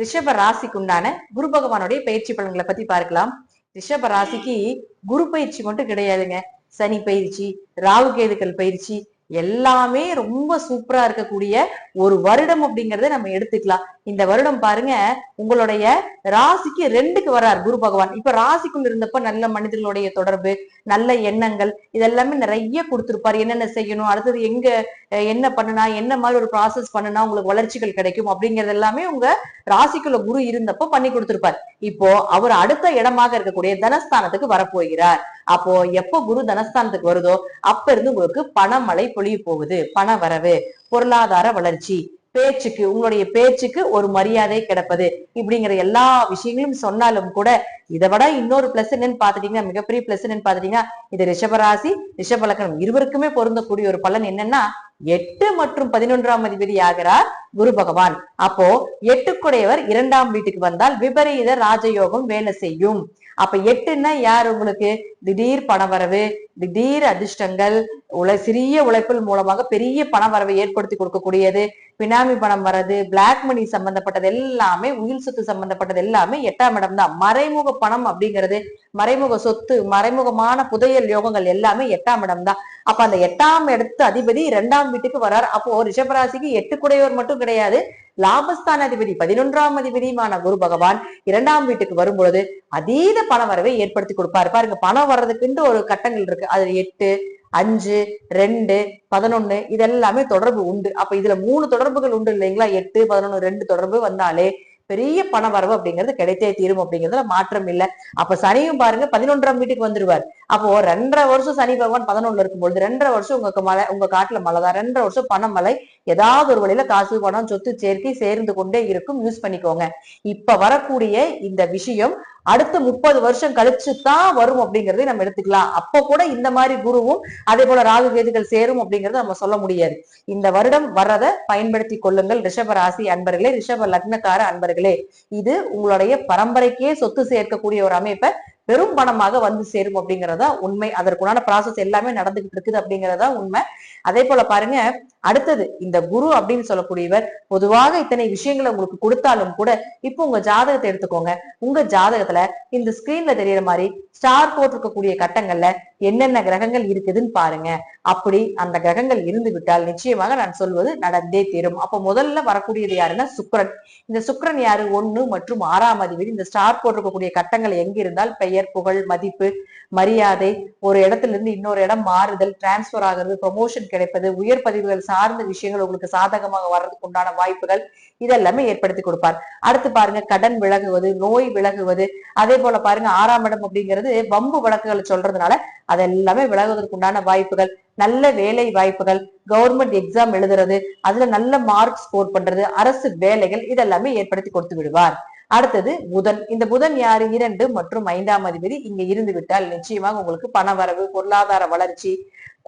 ரிஷப ராசிக்கு உண்டான குரு பகவானுடைய பயிற்சி பலன்களை பத்தி பார்க்கலாம். ரிஷப ராசிக்கு குரு பயிற்சி மட்டும் கிடையாதுங்க. சனி பயிற்சி, ராகு கேதுக்கள் பயிற்சி எல்லாமே ரொம்ப சூப்பரா இருக்கக்கூடிய ஒரு வருடம் அப்படிங்கறத நம்ம எடுத்துக்கலாம். இந்த வருடம் பாருங்க, உங்களுடைய ராசிக்கு 2க்கு வர்றார் குரு பகவான். இப்ப ராசிக்குள்ள இருந்தப்ப நல்ல மனிதர்களுடைய தொடர்பு, நல்ல எண்ணங்கள் இதெல்லாமே நிறைய கொடுத்திருப்பாரு. என்னென்ன செய்யணும், அடுத்தது எங்க என்ன பண்ணுனா, என்ன மாதிரி ஒரு ப்ராசஸ் பண்ணுனா உங்களுக்கு வளர்ச்சிகள் கிடைக்கும் அப்படிங்கறது எல்லாமே உங்க ராசிக்குள்ள குரு இருந்தப்ப பண்ணி கொடுத்திருப்பார். இப்போ அவர் அடுத்த இடமாக இருக்கக்கூடிய தனஸ்தானத்துக்கு வரப்போகிறார். அப்போ எப்போ குரு தனஸ்தானத்துக்கு வருதோ அப்ப இருந்து உங்களுக்கு பணமழை பொழிய போகுது. பண வரவு, பொருளாதார வளர்ச்சி, பேச்சுக்கு உங்களுடைய பேச்சுக்கு ஒரு மரியாதை கிடைப்பது, இப்படிங்கிற எல்லா விஷயங்களும் சொன்னாலும் கூட இதை விட இன்னொரு பிளஸ் என்னன்னு பாத்துட்டீங்கன்னா, மிகப்பெரிய பிளஸ் என்னன்னு பாத்துட்டீங்கன்னா, இது ரிஷபராசி ரிஷப லக்னம் இருவருக்குமே பொருந்தக்கூடிய ஒரு பலன் என்னன்னா, 8 மற்றும் 11ஆம் அதிபதி ஆகிறார் குரு பகவான். அப்போ 8 2ஆம் வீட்டுக்கு வந்தால் விபரீத ராஜயோகம் வேலை செய்யும். அப்ப 8ன்னா யார்? உங்களுக்கு திடீர் பணவரவு, திடீர் அதிர்ஷ்டங்கள், சிறிய உழைப்பில் மூலமாக பெரிய பண வரவை ஏற்படுத்தி கொடுக்கக்கூடியது, பினாமி பணம் வர்றது, பிளாக் மணி சம்பந்தப்பட்டது எல்லாமே, உயில் சொத்து சம்பந்தப்பட்டது எல்லாமே 8ஆம் இடம் தான். மறைமுக பணம் அப்படிங்கிறது, மறைமுக சொத்து, மறைமுகமான புதையல் யோகங்கள் எல்லாமே 8ஆம் இடம் தான். அப்ப அந்த 8ஆம் இடத்து அதிபதி 2ஆம் வீட்டுக்கு வரார். அப்போ ரிஷபராசிக்கு 8 மட்டும் கிடையாது, லாபஸ்தான அதிபதி 11ஆம் அதிபதியுமான குரு பகவான் 2ஆம் வீட்டுக்கு வரும்பொழுது அதீத பண வரவை ஏற்படுத்தி கொடுப்பாரு. பாருங்க, பணம் வர்றதுக்குன்ட்டு ஒரு கட்டங்கள் இருக்கு. அது 8, 5, 2, 11 இதெல்லாமே தொடர்பு உண்டு. அப்ப இதுல 3 தொடர்புகள் உண்டு இல்லைங்களா? 8, 11, 2 தொடர்பு வந்தாலே பெரிய பண வரவு அப்படிங்கிறது கிடைத்தே தீரும் அப்படிங்கிறதுல மாற்றம் இல்லை. அப்ப சனியும் பாருங்க 11ஆம் வீட்டுக்கு வந்துருவார். அப்போ 2.5 வருஷம் சனி பகவான் 11ல இருக்கும்பொழுது 2.5 வருஷம் உங்களுக்கு மழை, உங்க காட்டுல மழை தான். 2.5 வருஷம் பண மழை, ஏதாவது ஒரு வழியில காசு பணம் சொத்து சேர்க்கை சேர்ந்து கொண்டே இருக்கும். யூஸ் பண்ணிக்கோங்க. இப்ப வரக்கூடிய இந்த விஷயம் அடுத்த 30 வருஷம் கழிச்சுதான் வரும் அப்படிங்கறதை நம்ம எடுத்துக்கலாம். அப்ப கூட இந்த மாதிரி குருவும் அதே போல ராகு கேதுகள் சேரும் அப்படிங்கறத நம்ம சொல்ல முடியாது. இந்த வருடம் வர்றதை பயன்படுத்தி கொள்ளுங்கள் ரிஷப ராசி அன்பர்களே, ரிஷப லக்னக்கார அன்பர்களே. இது உங்களுடைய பரம்பரைக்கே சொத்து சேர்க்கக்கூடிய ஒரு அமைப்பை பெரும் பணமாக வந்து சேரும் அப்படிங்கறதா உண்மை. அதற்குண்டான ப்ராசஸ் எல்லாமே நடந்துகிட்டு இருக்குது அப்படிங்கறதா உண்மை. அதே போல பாருங்க, அடுத்தது இந்த குரு அப்படின்னு சொல்லக்கூடியவர் பொதுவாக இத்தனை விஷயங்களை உங்களுக்கு கொடுத்தாலும் கூட இப்போ உங்க ஜாதகத்தை எடுத்துக்கோங்க. உங்க ஜாதகத்துல இந்த ஸ்கிரீன்ல தெரியற மாதிரி ஸ்டார் போட்டிருக்கக்கூடிய கட்டங்கள்ல என்னென்ன கிரகங்கள் இருக்குதுன்னு பாருங்க. அப்படி அந்த கிரகங்கள் இருந்து விட்டால் நிச்சயமாக நான் சொல்வது நடந்தே தீரும். அப்ப முதல்ல வரக்கூடியது யாருன்னா சுக்கிரன். இந்த சுக்கிரன் யாரு? 1 மற்றும் 6ஆம் அதிபதி. இந்த ஸ்டார் போட்டிருக்கக்கூடிய கட்டங்கள் எங்க இருந்தால் பெயர், புகழ், மதிப்பு, மரியாதை, ஒரு இடத்துல இருந்து இன்னொரு இடம் மாறுதல், டிரான்ஸ்பர் ஆகிறது, ப்ரொமோஷன் கிடைப்பது, உயர் பதிவுகள் சார்ந்த விஷயங்கள் உங்களுக்கு சாதகமாக வர்றதுக்கு உண்டான வாய்ப்புகள் இதெல்லாமே ஏற்படுத்தி கொடுப்பார். அடுத்து பாருங்க, கடன் விலகுவது, நோய் விலகுவது. அதே போல பாருங்க, 6ஆம் இடம் அப்படிங்கிறது வம்பு வழக்குகளை சொல்றதுனால அதெல்லாமே விலகுவதற்கு உண்டான வாய்ப்புகள், நல்ல வேலை வாய்ப்புகள், கவர்மெண்ட் எக்ஸாம் எழுதுறது, அதுல நல்ல மார்க் ஸ்கோர் பண்றது, அரசு வேலைகள் இதெல்லாமே ஏற்படுத்தி கொடுத்து விடுவார். அடுத்தது புதன். இந்த புதன் யாரு? 2 மற்றும் 5ஆம் அதிபதி. இங்க இருந்து விட்டால் நிச்சயமாக உங்களுக்கு பண வரவு, பொருளாதார வளர்ச்சி,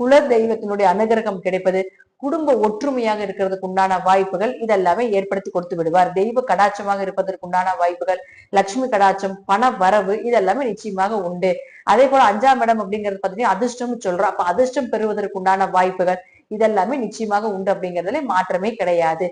குல தெய்வத்தினுடைய அனுகிரகம் கிடைப்பது, குடும்ப ஒற்றுமையாக இருக்கிறதுக்கு உண்டான வாய்ப்புகள் இதெல்லாமே ஏற்படுத்தி கொடுத்து விடுவார். தெய்வ கடாட்சமாக இருப்பதற்கு உண்டான வாய்ப்புகள், லட்சுமி கடாட்சம், பண வரவு இதெல்லாமே நிச்சயமாக உண்டு. அதே போல 5ஆம் இடம் அப்படிங்கிறது பாத்தீங்கன்னா அதிர்ஷ்டம் சொல்றோம். அப்ப அதிர்ஷ்டம் பெறுவதற்கு உண்டான வாய்ப்புகள் இதெல்லாமே நிச்சயமாக உண்டு அப்படிங்கிறதுல மாற்றமே கிடையாது.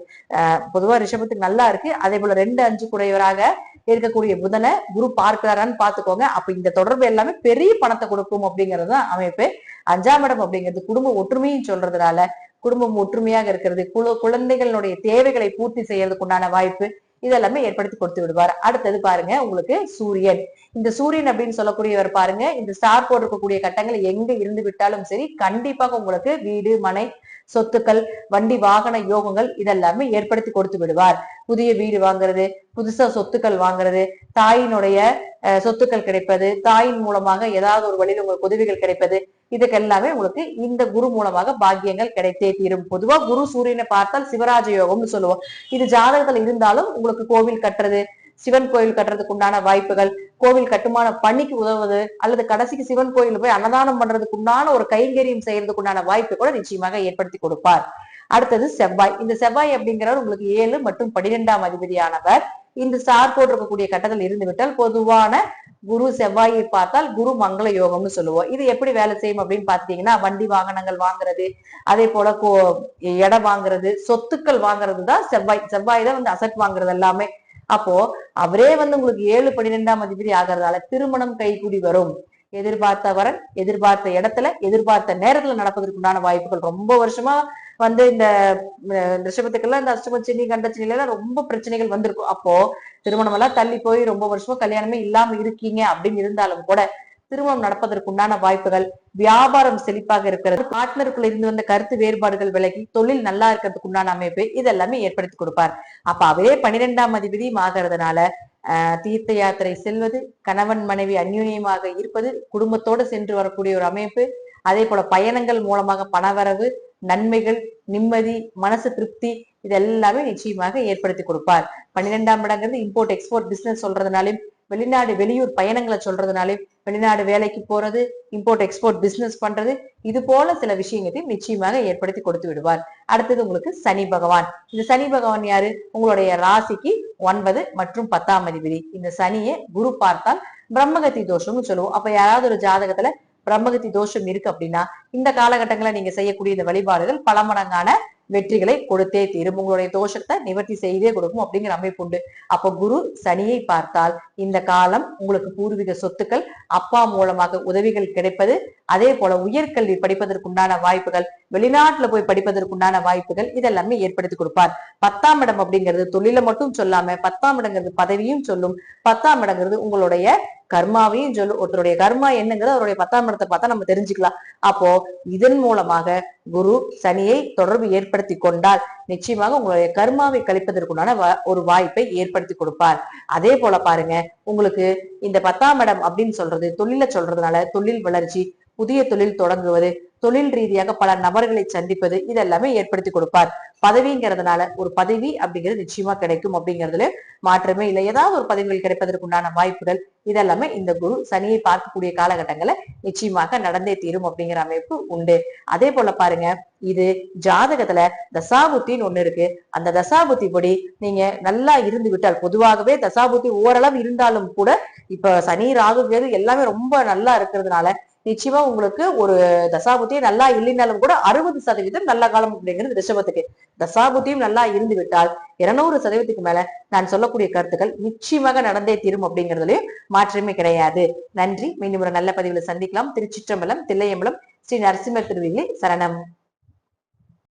பொதுவா ரிஷபத்துக்கு நல்லா இருக்கு. அதே போல 2, 5 கூடையவராக இருக்கக்கூடிய புதனை குரு பார்க்கிறாரான்னு பாத்துக்கோங்க. அப்ப இந்த தொடர்பு எல்லாமே பெரிய பணத்தை கொடுக்கும் அப்படிங்கிறது தான் அமைப்பு. 5ஆம் இடம் அப்படிங்கிறது குடும்ப ஒற்றுமையும் சொல்றதுனால குடும்பம் ஒற்றுமையாக இருக்கிறது, குழந்தைகளுடைய தேவைகளை பூர்த்தி செய்யறதுக்கு உண்டான வாய்ப்பு இதெல்லாமே ஏற்படுத்தி கொடுத்து விடுவார். அடுத்தது பாருங்க, உங்களுக்கு சூரியன். இந்த சூரியன் அப்படின்னு சொல்லக்கூடியவர் பாருங்க, இந்த ஸ்டார் போட்டிருக்கக்கூடிய கட்டங்கள் எங்க இருந்து விட்டாலும் சரி கண்டிப்பாக உங்களுக்கு வீடு, மனை, சொத்துக்கள், வண்டி, வாகன யோகங்கள் இதெல்லாமே ஏற்படுத்தி கொடுத்து விடுவார். புதிய வீடு வாங்குறது, புதுசா சொத்துக்கள் வாங்குறது, தாயினுடைய சொத்துக்கள் கிடைப்பது, தாயின் மூலமாக ஏதாவது ஒரு வழியில் உங்களுக்கு உதவிகள் கிடைப்பது, இதுக்கு எல்லாமே உங்களுக்கு இந்த குரு மூலமாக பாக்கியங்கள் கிடைத்தே தீரும். பொதுவா குரு சூரியனை பார்த்தால் சிவராஜ யோகம்னு சொல்லுவோம். இது ஜாதகத்துல இருந்தாலும் உங்களுக்கு கோவில் கட்டுறது, சிவன் கோயில் கட்டுறதுக்கு உண்டான வாய்ப்புகள், கோவில் கட்டுமான பணிக்கு உதவுவது, அல்லது கடைசிக்கு சிவன் கோயில் போய் அன்னதானம் பண்றதுக்கு உண்டான ஒரு கைங்கரியம் செய்யறதுக்கு உண்டான வாய்ப்பு கூட நிச்சயமாக ஏற்படுத்தி கொடுப்பார். அடுத்தது செவ்வாய். இந்த செவ்வாய் அப்படிங்கிறவர் உங்களுக்கு 7 மற்றும் 12ஆம் அதிபதியானவர். இந்த ஸ்டார் போட்டிருக்கக்கூடிய கட்டத்தில் இருந்து விட்டால் பொதுவான குரு செவ்வாயை பார்த்தால் குரு மங்கள யோகம்னு சொல்லுவோம். இது எப்படி வேலை செய்யும் அப்படின்னு பாத்தீங்கன்னா, வண்டி வாகனங்கள் வாங்குறது, அதே போல இடம் வாங்குறது, சொத்துக்கள் வாங்குறது தான் செவ்வாய். செவ்வாய் தான் வந்து அசட் வாங்குறது எல்லாமே. அப்போ அவரே உங்களுக்கு 7-12ஆம் அதிபதி ஆகிறதால திருமணம் கைகூடி வரும். எதிர்பார்த்த வரன் எதிர்பார்த்த இடத்துல எதிர்பார்த்த நேரத்துல நடப்பதற்குண்டான வாய்ப்புகள். ரொம்ப வருஷமா இந்த ரிஷபத்துக்கெல்லாம் இந்த அஷ்டமச்சனி கண்டச்சனில எல்லாம் ரொம்ப பிரச்சனைகள் வந்திருக்கும். அப்போ திருமணம் எல்லாம் தள்ளி போய் ரொம்ப வருஷமா கல்யாணமே இல்லாம இருக்கீங்க அப்படின்னு இருந்தாலும் கூட திருமணம் நடப்பதற்குண்டான வாய்ப்புகள், வியாபாரம் செழிப்பாக இருக்கிறது, பார்ட்னருக்குள்ள இருந்து வந்த கருத்து வேறுபாடுகள் விலகி தொழில் நல்லா இருக்கிறதுக்கு உண்டான அமைப்பு இதெல்லாமே ஏற்படுத்தி கொடுப்பார். அப்ப அவரே 12ஆம் அதிபதியும் ஆகிறதுனால தீர்த்த யாத்திரை செல்வது, கணவன் மனைவி அந்யூன்யமாக இருப்பது, குடும்பத்தோடு சென்று வரக்கூடிய ஒரு அமைப்பு, அதே போல பயணங்கள் மூலமாக பணவரவு, நன்மைகள், நிம்மதி, மனசு திருப்தி இதெல்லாமே நிச்சயமாக ஏற்படுத்தி கொடுப்பார். 12ஆம் இடங்கிறது இம்போர்ட் எக்ஸ்போர்ட் பிசினஸ் சொல்றதுனாலும், வெளிநாடு வெளியூர் பயணங்களை சொல்றதுனாலும், வெளிநாடு வேலைக்கு போறது, இம்போர்ட் எக்ஸ்போர்ட் பிசினஸ் பண்றது, இது போல சில விஷயங்களையும் நிச்சயமாக ஏற்படுத்தி கொடுத்து விடுவார். அடுத்தது உங்களுக்கு சனி பகவான். இந்த சனி பகவான் யாரு? உங்களுடைய ராசிக்கு 9 மற்றும் 10ஆம் அதிபதி. இந்த சனியை குரு பார்த்தால் பிரம்மகத்தி தோஷம்னு சொல்லுவோம். அப்ப யாராவது ஒரு ஜாதகத்துல பிரம்மகத்தி தோஷம் இருக்கு அப்படின்னா இந்த காலகட்டங்களை நீங்க செய்யக்கூடிய இந்த வழிபாடுகள் பல மடங்கான வெற்றிகளை கொடுத்தே தீரும். உங்களுடைய தோஷத்தை நிவர்த்தி செய்தே கொடுக்கும் அப்படிங்கிற அமைப்பு உண்டு. அப்ப குரு சனியை பார்த்தால் இந்த காலம் உங்களுக்கு பூர்வீக சொத்துக்கள், அப்பா மூலமாக உதவிகள் கிடைப்பது, அதே போல உயர்கல்வி படிப்பதற்குண்டான வாய்ப்புகள், வெளிநாட்டுல போய் படிப்பதற்குண்டான வாய்ப்புகள் இதெல்லாமே ஏற்படுத்தி கொடுப்பார். 10ஆம் இடம் அப்படிங்கிறது தொழில மட்டும் சொல்லாம 10ஆம் இடங்கிறது பதவியும் சொல்லும். 10ஆம் இடங்கிறது உங்களுடைய கர்மாவையும் சொல்லும். ஒருத்தருடைய கர்மா என்னங்கிறது அவருடைய 10ஆம் இடத்தை பார்த்தா நம்ம தெரிஞ்சுக்கலாம். அப்போ இதன் மூலமாக குரு சனியை தொடர்பு ஏற்படுத்தி கொண்டால் நிச்சயமாக உங்களுடைய கர்மாவை கழிப்பதற்குண்டான ஒரு வாய்ப்பை ஏற்படுத்தி கொடுப்பார். அதே போல பாருங்க, உங்களுக்கு இந்த 10ஆம் இடம் அப்படின்னு சொல்றது தொழில சொல்றதுனால தொழில் வளர்ச்சி, புதிய தொழில் தொடங்குவது, தொழில் ரீதியாக பல நபர்களை சந்திப்பது இதெல்லாமே ஏற்படுத்தி கொடுப்பார். பதவிங்கிறதுனால ஒரு பதவி அப்படிங்கிறது நிச்சயமா கிடைக்கும் அப்படிங்கிறதுல மாற்றமே இல்லை. ஏதாவது ஒரு பதவிகள் கிடைப்பதற்குண்டான வாய்ப்புகள் இதெல்லாமே இந்த குரு சனியை பார்க்கக்கூடிய காலகட்டங்களை நிச்சயமாக நடந்தே தீரும் அப்படிங்கிற அமைப்பு உண்டு. அதே போல பாருங்க, இது ஜாதகத்துல தசாபுத்தின்னு ஒண்ணு இருக்கு. அந்த தசாபுத்தி படி நீங்க நல்லா இருந்து விட்டால், பொதுவாகவே தசாபுத்தி ஓரளவு இருந்தாலும் கூட இப்ப சனி ராகு கேது எல்லாமே ரொம்ப நல்லா இருக்கிறதுனால நிச்சயமா உங்களுக்கு ஒரு தசாபுத்தியே நல்லா இல்லைனாலும் கூட 60% நல்ல காலம் அப்படிங்கிறது ரிஷபத்துக்கு. தசாபுத்தியும் நல்லா இருந்து விட்டால் 200% மேல நான் சொல்லக்கூடிய கருத்துக்கள் நிச்சயமாக நடந்தே தீரும் அப்படிங்கிறதுலயும் மாற்றமே கிடையாது. நன்றி. மீண்டும் ஒரு நல்ல பதிவுல சந்திக்கலாம். திருச்சிற்றம்பலம், தில்லையம்பலம், ஸ்ரீ நரசிம்மர் திருவிழி சரணம்.